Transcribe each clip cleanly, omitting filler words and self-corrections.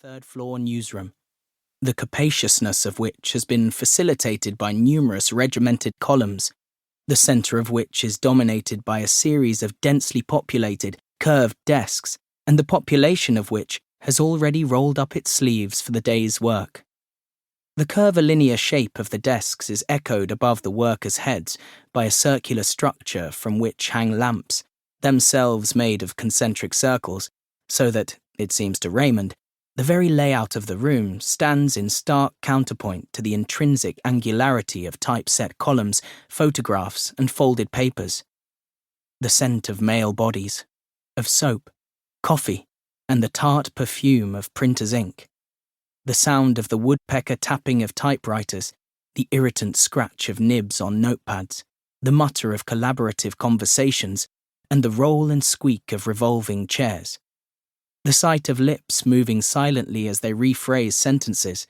third-floor newsroom, the capaciousness of which has been facilitated by numerous regimented columns, the centre of which is dominated by a series of densely populated, curved desks, and the population of which has already rolled up its sleeves for the day's work. The curvilinear shape of the desks is echoed above the workers' heads by a circular structure from which hang lamps, themselves made of concentric circles, so that, it seems to Raymond, the very layout of the room stands in stark counterpoint to the intrinsic angularity of typeset columns, photographs, and folded papers. The scent of male bodies, of soap, coffee, and the tart perfume of printer's ink. The sound of the woodpecker tapping of typewriters, the irritant scratch of nibs on notepads, the mutter of collaborative conversations, and the roll and squeak of revolving chairs. The sight of lips moving silently as they rephrase sentences,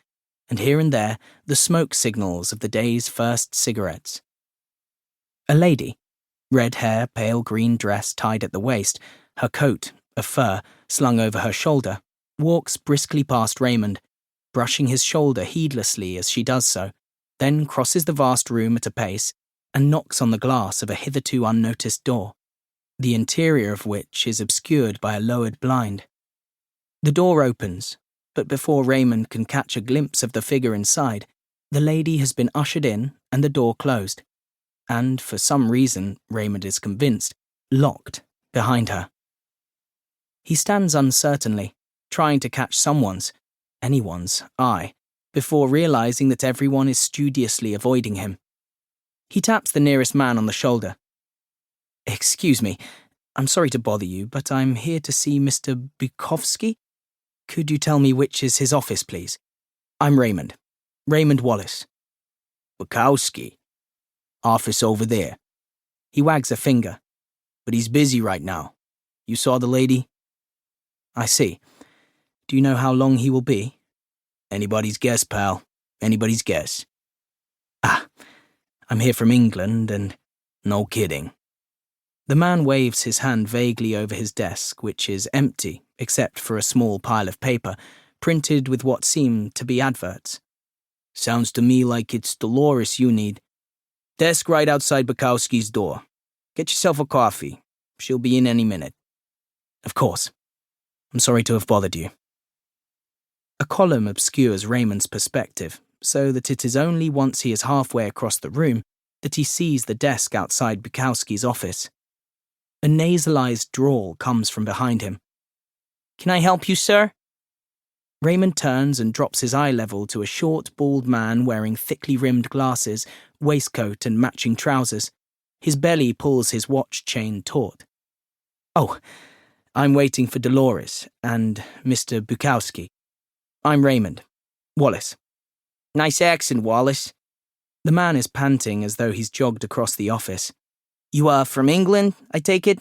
and here and there the smoke signals of the day's first cigarettes. A lady, red hair, pale green dress tied at the waist, her coat, of fur, slung over her shoulder, walks briskly past Raymond, brushing his shoulder heedlessly as she does so, then crosses the vast room at a pace and knocks on the glass of a hitherto unnoticed door, the interior of which is obscured by a lowered blind. The door opens, but before Raymond can catch a glimpse of the figure inside, the lady has been ushered in and the door closed, and, for some reason, Raymond is convinced, locked behind her. He stands uncertainly, trying to catch anyone's eye, before realizing that everyone is studiously avoiding him. He taps the nearest man on the shoulder. "Excuse me, I'm sorry to bother you, but I'm here to see Mr. Bukowski. Could you tell me which is his office, please? I'm Raymond Wallace." "Bukowski? Office over there." He wags a finger. "But he's busy right now. You saw the lady?" "I see. Do you know how long he will be?" "Anybody's guess, pal. Anybody's guess." "Ah, I'm here from England and—" "No kidding." The man waves his hand vaguely over his desk, which is empty except for a small pile of paper, printed with what seem to be adverts. "Sounds to me like it's Dolores you need. Desk right outside Bukowski's door. Get yourself a coffee. She'll be in any minute." "Of course. I'm sorry to have bothered you." A column obscures Raymond's perspective, so that it is only once he is halfway across the room that he sees the desk outside Bukowski's office. A nasalized drawl comes from behind him. "Can I help you, sir?" Raymond turns and drops his eye level to a short, bald man wearing thickly rimmed glasses, waistcoat and matching trousers. His belly pulls his watch chain taut. "Oh, I'm waiting for Dolores and Mr. Bukowski. I'm Raymond Wallace." "Nice accent, Wallace." The man is panting as though he's jogged across the office. "You are from England, I take it?"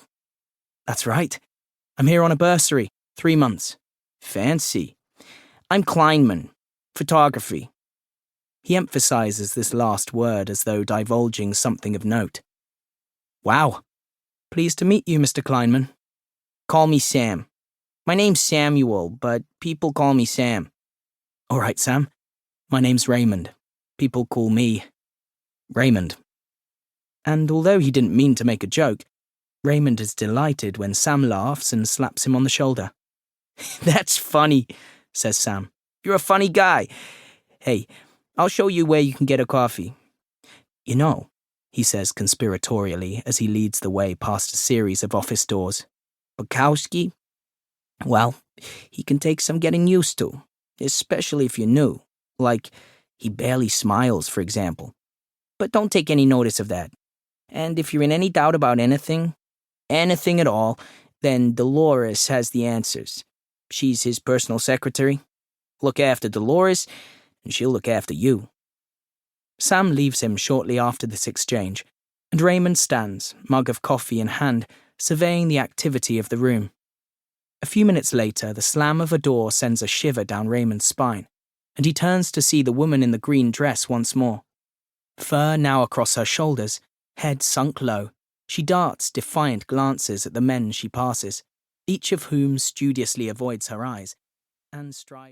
"That's right. I'm here on a bursary, 3 months." "Fancy. I'm Kleinman. Photography." He emphasizes this last word as though divulging something of note. "Wow. Pleased to meet you, Mr. Kleinman." "Call me Sam. My name's Samuel, but people call me Sam." "All right, Sam. My name's Raymond. People call me Raymond." And although he didn't mean to make a joke, Raymond is delighted when Sam laughs and slaps him on the shoulder. "That's funny," says Sam. "You're a funny guy. Hey, I'll show you where you can get a coffee." "You know," he says conspiratorially as he leads the way past a series of office doors, "Bukowski? Well, he can take some getting used to, especially if you're new. Like, he barely smiles, for example. But don't take any notice of that. And if you're in any doubt about anything at all, then Dolores has the answers. She's his personal secretary. Look after Dolores, and she'll look after you." Sam leaves him shortly after this exchange, and Raymond stands, mug of coffee in hand, surveying the activity of the room. A few minutes later, the slam of a door sends a shiver down Raymond's spine, and he turns to see the woman in the green dress once more. Fur now across her shoulders, head sunk low, she darts defiant glances at the men she passes, each of whom studiously avoids her eyes, and strides